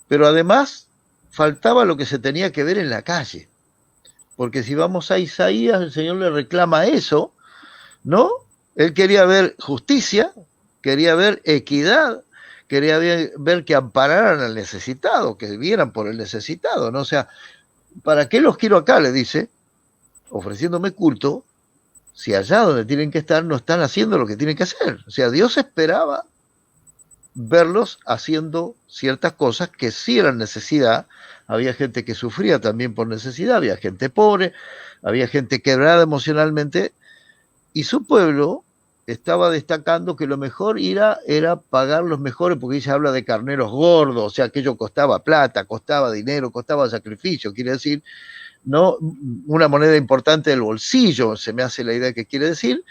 Pero además faltaba lo que se tenía que ver en la calle. Porque si vamos a Isaías, el Señor le reclama eso, ¿no? Él quería ver justicia, quería ver equidad, quería ver que ampararan al necesitado, que vieran por el necesitado, ¿no? O sea, ¿para qué los quiero acá? Le dice, ofreciéndome culto, si allá donde tienen que estar no están haciendo lo que tienen que hacer. O sea, Dios esperaba verlos haciendo ciertas cosas que sí eran necesidad. Había gente que sufría también por necesidad, había gente pobre, había gente quebrada emocionalmente, y su pueblo estaba destacando que lo mejor era pagar los mejores, porque ella habla de carneros gordos, o sea, aquello costaba plata, costaba dinero, costaba sacrificio, quiere decir, no una moneda importante del bolsillo, se me hace la idea que quiere decir,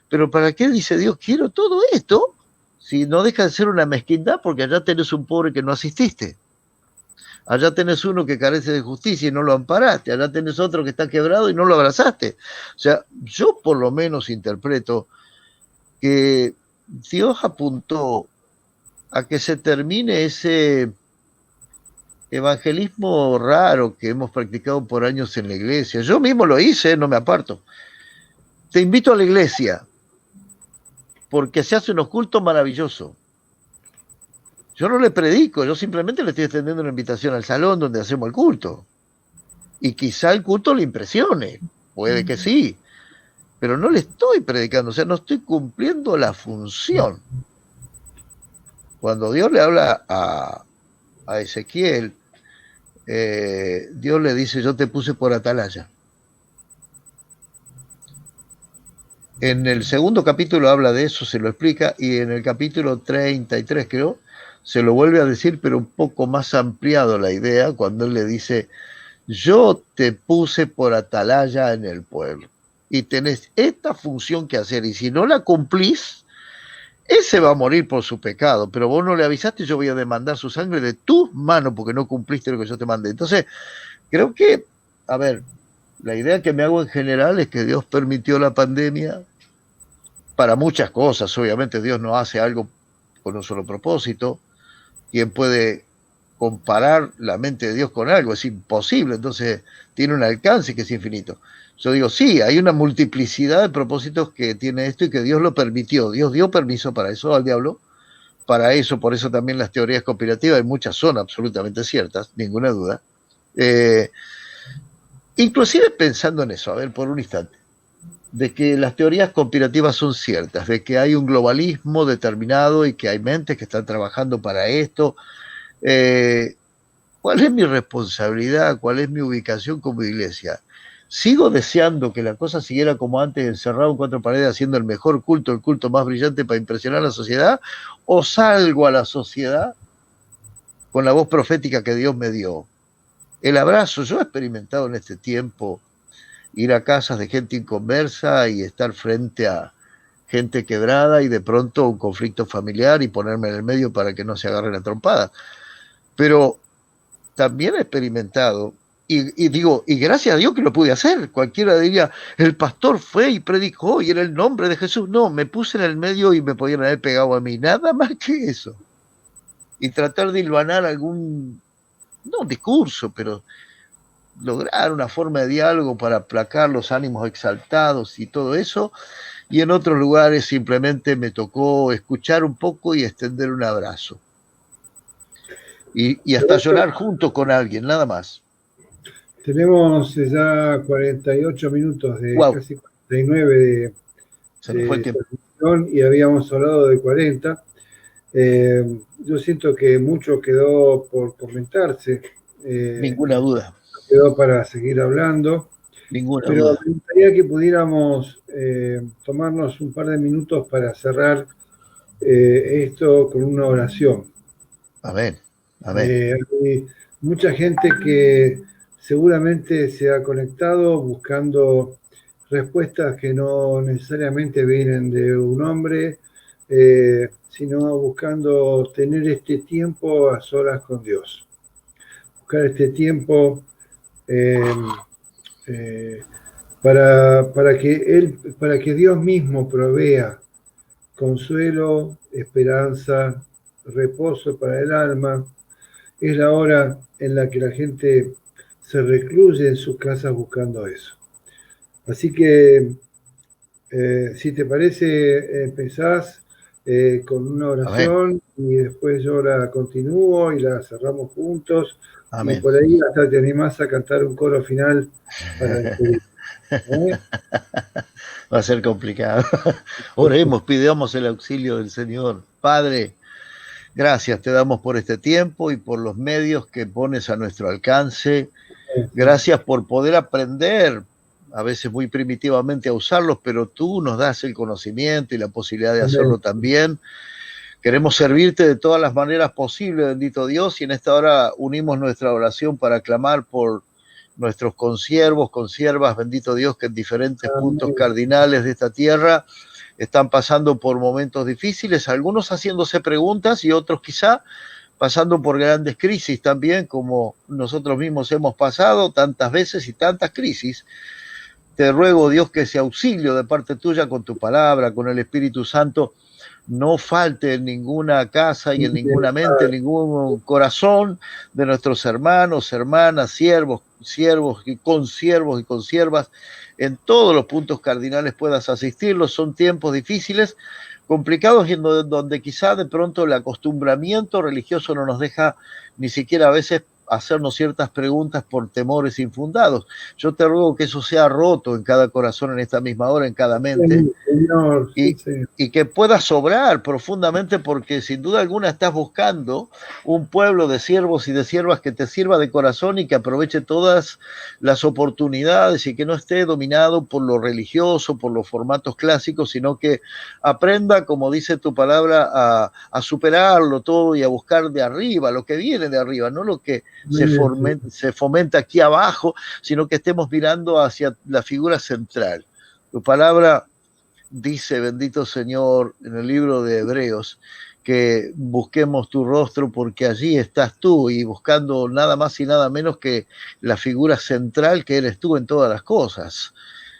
pero ¿para qué dice Dios, quiero todo esto? Si no deja de ser una mezquindad, porque allá tenés un pobre que no asististe. Allá tenés uno que carece de justicia y no lo amparaste. Allá tenés otro que está quebrado y no lo abrazaste. O sea, yo por lo menos interpreto que Dios apuntó a que se termine ese evangelismo raro que hemos practicado por años en la iglesia. Yo mismo lo hice, no me aparto. Te invito a la iglesia porque se hace un culto maravilloso. Yo no le predico, yo simplemente le estoy extendiendo una invitación al salón donde hacemos el culto. Y quizá el culto le impresione, puede que sí, pero no le estoy predicando, o sea, no estoy cumpliendo la función. Cuando Dios le habla a Ezequiel, Dios le dice, yo te puse por atalaya. En el segundo capítulo habla de eso, se lo explica, y en el capítulo 33, creo, se lo vuelve a decir, pero un poco más ampliado la idea, cuando él le dice, yo te puse por atalaya en el pueblo, y tenés esta función que hacer, y si no la cumplís, ese va a morir por su pecado, pero vos no le avisaste, yo voy a demandar su sangre de tus manos porque no cumpliste lo que yo te mandé. Entonces, creo que, a ver, la idea que me hago en general es que Dios permitió la pandemia para muchas cosas. Obviamente Dios no hace algo con un solo propósito. ¿Quién puede comparar la mente de Dios con algo? Es imposible. Entonces tiene un alcance que es infinito. Yo digo, sí, hay una multiplicidad de propósitos que tiene esto y que Dios lo permitió. Dios dio permiso para eso al diablo, para eso, por eso también las teorías conspirativas, hay muchas son absolutamente ciertas, ninguna duda. Inclusive pensando en eso, a ver, por un instante, de que las teorías conspirativas son ciertas, de que hay un globalismo determinado y que hay mentes que están trabajando para esto. ¿Cuál es mi responsabilidad? ¿Cuál es mi ubicación como iglesia? ¿Sigo deseando que la cosa siguiera como antes, encerrado en cuatro paredes, haciendo el mejor culto, el culto más brillante para impresionar a la sociedad? ¿O salgo a la sociedad con la voz profética que Dios me dio? El abrazo, yo he experimentado en este tiempo ir a casas de gente inconversa y estar frente a gente quebrada y de pronto un conflicto familiar y ponerme en el medio para que no se agarren a trompada. Pero también he experimentado, y digo, y gracias a Dios que lo pude hacer. Cualquiera diría, el pastor fue y predicó y en el nombre de Jesús. No, me puse en el medio y me podían haber pegado a mí, nada más que eso. Y tratar de hilvanar algún, no un discurso, pero lograr una forma de diálogo para aplacar los ánimos exaltados y todo eso. Y en otros lugares simplemente me tocó escuchar un poco y extender un abrazo. Y hasta llorar junto con alguien, nada más. Tenemos ya 48 minutos de Wow, casi 49 se nos fue el de tiempo. transmisión y habíamos hablado de 40. Yo siento que mucho quedó por comentarse. Ninguna duda, Quedó para seguir hablando. ninguna Pero duda. me gustaría que pudiéramos tomarnos un par de minutos para cerrar esto con una oración. Amén, amén. Hay mucha gente que seguramente se ha conectado buscando respuestas que no necesariamente vienen de un hombre, sino buscando tener este tiempo a solas con Dios. Buscar este tiempo eh, eh, para que Dios mismo provea consuelo, esperanza, reposo para el alma. Es la hora en la que la gente se recluye en sus casas buscando eso. Así que Si te parece, empezás con una Amén. oración y después yo la continúo y la cerramos juntos y Amén. por ahí hasta te animás a cantar un coro final para despedir. ¿Eh? Va a ser complicado. Oremos, pidamos el auxilio del Señor. Padre, gracias te damos por este tiempo y por los medios que pones a nuestro alcance. Gracias por poder aprender, a veces muy primitivamente, a usarlos, pero tú nos das el conocimiento y la posibilidad de hacerlo Amén. también. Queremos servirte de todas las maneras posibles, bendito Dios, y en esta hora unimos nuestra oración para clamar por nuestros consiervos, consiervas, bendito Dios, que en diferentes puntos Amén. cardinales de esta tierra están pasando por momentos difíciles, algunos haciéndose preguntas y otros quizá pasando por grandes crisis también, como nosotros mismos hemos pasado tantas veces y tantas crisis. Te ruego, Dios, que ese auxilio de parte tuya con tu palabra, con el Espíritu Santo, no falte en ninguna casa y en ninguna mente, en ningún corazón de nuestros hermanos, hermanas, siervos, siervos y consiervas, en todos los puntos cardinales puedas asistirlos. Son tiempos difíciles, complicados y en donde quizá de pronto el acostumbramiento religioso no nos deja ni siquiera a veces hacernos ciertas preguntas por temores infundados. Yo te ruego que eso sea roto en cada corazón en esta misma hora, en cada mente, Amén, Señor. Sí, y, Señor. y que puedas obrar profundamente, porque sin duda alguna estás buscando un pueblo de siervos y de siervas que te sirva de corazón y que aproveche todas las oportunidades y que no esté dominado por lo religioso, por los formatos clásicos, sino que aprenda, como dice tu palabra, a superarlo todo y a buscar de arriba, lo que viene de arriba, no lo que Amén. se fomenta aquí abajo, sino que estemos mirando hacia la figura central. Tu palabra dice, bendito Señor, en el libro de Hebreos, que busquemos tu rostro porque allí estás tú, y buscando nada más y nada menos que la figura central que eres tú en todas las cosas.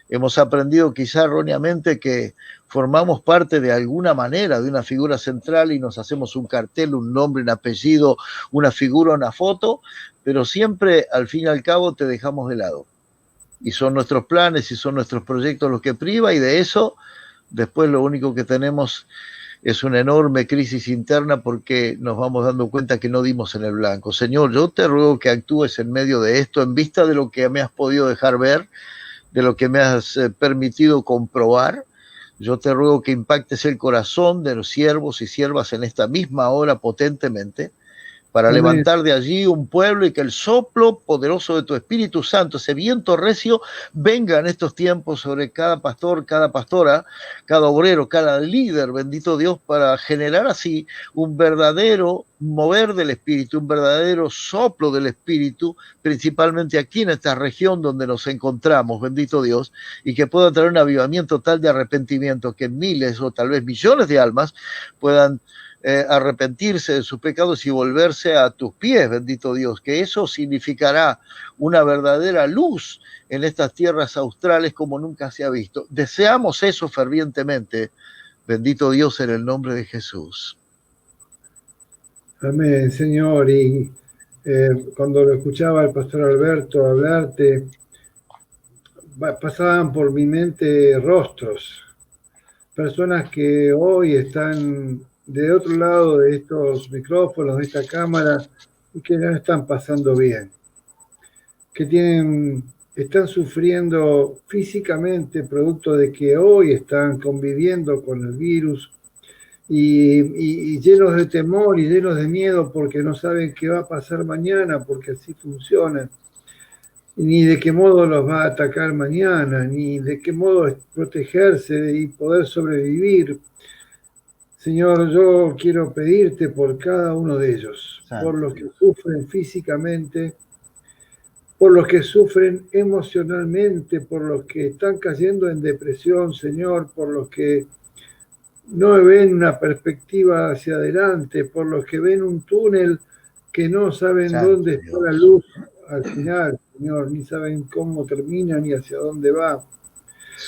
Hemos aprendido quizá erróneamente que formamos parte de alguna manera de una figura central y nos hacemos un cartel, un nombre, un apellido, una figura, una foto, pero siempre al fin y al cabo te dejamos de lado. Y son nuestros planes y son nuestros proyectos los que priva, y de eso después lo único que tenemos es una enorme crisis interna porque nos vamos dando cuenta que no dimos en el blanco. Señor, yo te ruego que actúes en medio de esto, en vista de lo que me has podido dejar ver, de lo que me has permitido comprobar. Yo te ruego que impactes el corazón de los siervos y siervas en esta misma hora potentemente, para Amén. levantar de allí un pueblo y que el soplo poderoso de tu Espíritu Santo, ese viento recio, venga en estos tiempos sobre cada pastor, cada pastora, cada obrero, cada líder, bendito Dios, para generar así un verdadero mover del Espíritu, un verdadero soplo del Espíritu, principalmente aquí en esta región donde nos encontramos, bendito Dios, y que pueda traer un avivamiento tal de arrepentimiento que miles o tal vez millones de almas puedan arrepentirse de sus pecados y volverse a tus pies, bendito Dios, que eso significará una verdadera luz en estas tierras australes como nunca se ha visto. Deseamos eso fervientemente, bendito Dios, en el nombre de Jesús. Amén, Señor. Y cuando lo escuchaba el pastor Alberto hablarte, pasaban por mi mente rostros, personas que hoy están de otro lado de estos micrófonos, de esta cámara, y que no están pasando bien, que están sufriendo físicamente producto de que hoy están conviviendo con el virus y llenos de temor y llenos de miedo porque no saben qué va a pasar mañana, porque así funciona, ni de qué modo los va a atacar mañana, ni de qué modo protegerse y poder sobrevivir. Señor, yo quiero pedirte por cada uno de ellos, por Santo los que Dios. sufren físicamente, por los que sufren emocionalmente, por los que están cayendo en depresión, Señor, por los que no ven una perspectiva hacia adelante, por los que ven un túnel que no saben Santo dónde está la Dios. luz al final, Señor, ni saben cómo termina ni hacia dónde va.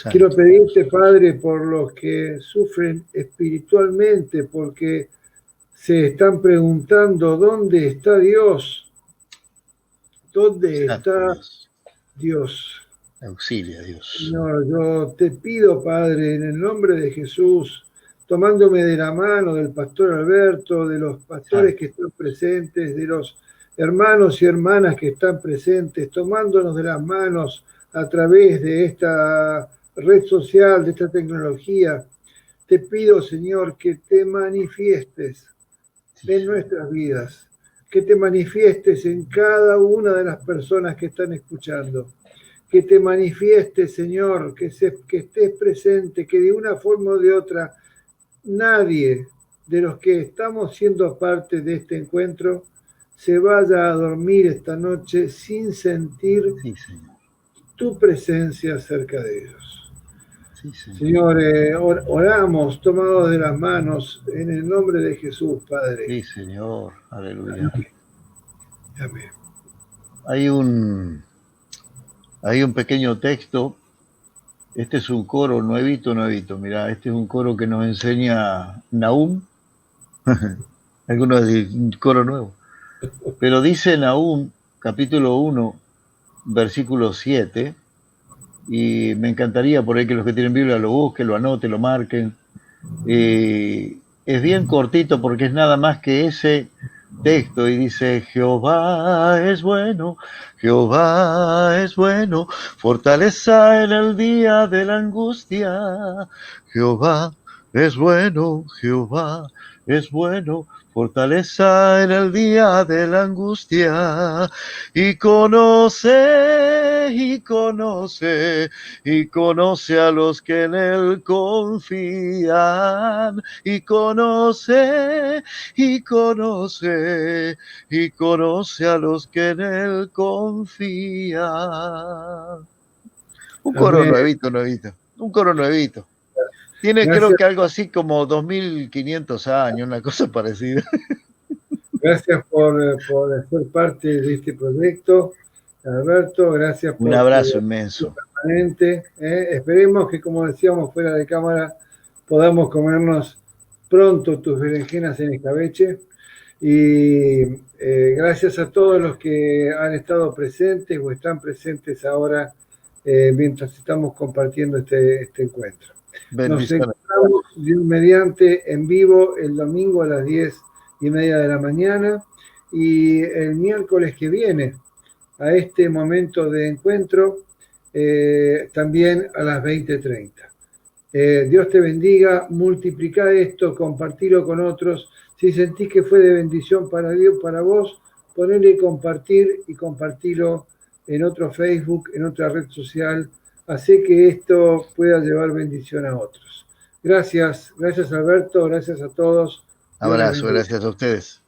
Quiero Santo pedirte, Dios. Padre, por los que sufren espiritualmente, porque se están preguntando dónde está Dios, dónde Santo está Dios. Dios. Auxilia, Dios. Señor, yo te pido, Padre, en el nombre de Jesús, tomándome de la mano del pastor Alberto, de los pastores que están presentes, de los hermanos y hermanas que están presentes, tomándonos de las manos a través de esta red social, de esta tecnología, te pido, Señor, que te manifiestes en nuestras vidas, que te manifiestes en cada una de las personas que están escuchando, que te manifiestes, Señor, que estés presente, que de una forma o de otra nadie de los que estamos siendo parte de este encuentro se vaya a dormir esta noche sin sentir Sí, Señor. tu presencia cerca de ellos. Sí, Señor. Señor, oramos tomados de las manos en el nombre de Jesús, Padre. Sí, Señor. Aleluya. Amén. Hay un pequeño texto. Este es un coro nuevito. Mira, este es un coro que nos enseña Nahum. Algunos dicen un coro nuevo. Pero dice Nahum, capítulo 1, versículo 7, y me encantaría por ahí que los que tienen Biblia lo busquen, lo anoten, lo marquen. Es bien cortito porque es nada más que ese texto y dice: Jehová es bueno, fortaleza en el día de la angustia. Jehová es bueno, fortaleza en el día de la angustia. Y conoce a los que en él confían. Y conoce a los que en él confían. Un coro nuevito. Un coro nuevito. Tiene, Gracias. creo que algo así como 2500 años, una cosa parecida. Gracias por ser parte de este proyecto, Alberto. Gracias por un abrazo inmenso. Permanente. Esperemos que, como decíamos fuera de cámara, podamos comernos pronto tus berenjenas en escabeche. Y gracias a todos los que han estado presentes o están presentes ahora mientras estamos compartiendo este encuentro. Nos encontramos mediante en vivo el domingo a las 10:30 de la mañana y el miércoles que viene a este momento de encuentro también a las 20:30. Dios te bendiga, multiplica esto, compartilo con otros. Si sentís que fue de bendición para Dios, para vos, ponele compartir y compartilo en otro Facebook, en otra red social. Hace que esto pueda llevar bendición a otros. Gracias Alberto, gracias a todos. Abrazo, gracias a ustedes.